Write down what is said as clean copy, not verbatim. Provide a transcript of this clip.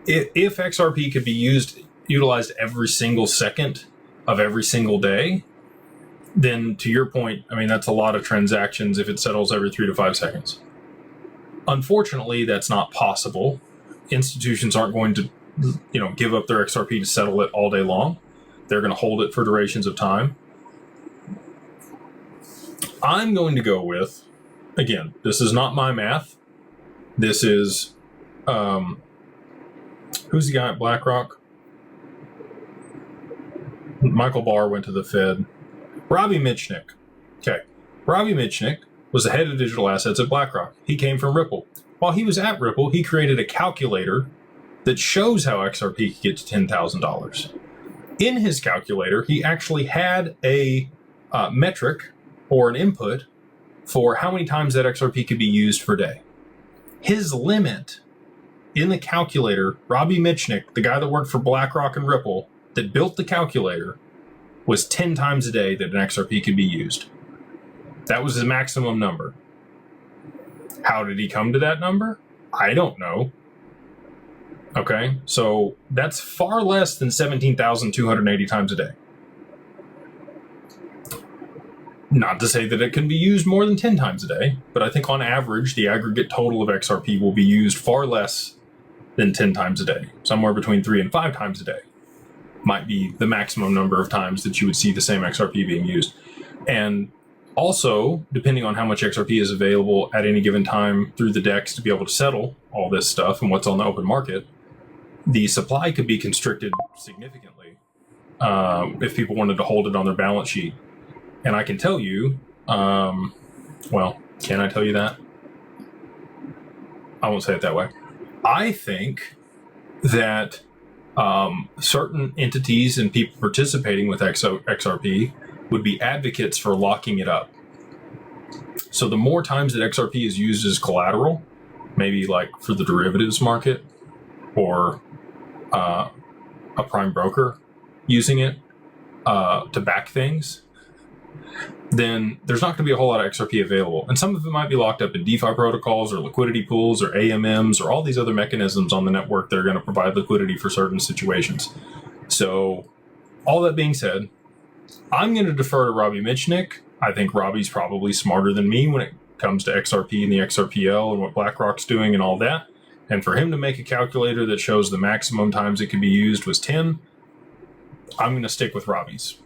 if XRP could be utilized every single second of every single day, then to your point, I mean, that's a lot of transactions if it settles every 3 to 5 seconds. Unfortunately, that's not possible. Institutions aren't going to, give up their XRP to settle it all day long. They're going to hold it for durations of time. I'm going to go with, again, this is not my math. This is, who's the guy at BlackRock? Michael Barr went to the Fed. Robbie Mitchnick. Okay. Robbie Mitchnick was the head of digital assets at BlackRock. He came from Ripple. While he was at Ripple, he created a calculator that shows how XRP could get to $10,000. In his calculator, he actually had a metric or an input for how many times that XRP could be used per day. His limit in the calculator, Robbie Mitchnick, the guy that worked for BlackRock and Ripple, that built the calculator, was 10 times a day that an XRP could be used. That was his maximum number. How did he come to that number? I don't know. Okay, so that's far less than 17,280 times a day. Not to say that it can be used more than 10 times a day, but I think on average, the aggregate total of XRP will be used far less than 10 times a day. Somewhere between 3 and 5 times a day might be the maximum number of times that you would see the same XRP being used. And also, depending on how much XRP is available at any given time through the DEX to be able to settle all this stuff and what's on the open market, the supply could be constricted significantly if people wanted to hold it on their balance sheet. And I can tell you, well, can I tell you that? I won't say it that way. I think that certain entities and people participating with XRP would be advocates for locking it up. So the more times that XRP is used as collateral, maybe like for the derivatives market or a prime broker using it to back things, then there's not going to be a whole lot of XRP available. And some of it might be locked up in DeFi protocols or liquidity pools or AMMs or all these other mechanisms on the network that are going to provide liquidity for certain situations. So all that being said, I'm going to defer to Robbie Mitchnick. I think Robbie's probably smarter than me when it comes to XRP and the XRPL and what BlackRock's doing and all that. And for him to make a calculator that shows the maximum times it can be used was 10, I'm going to stick with Robbie's.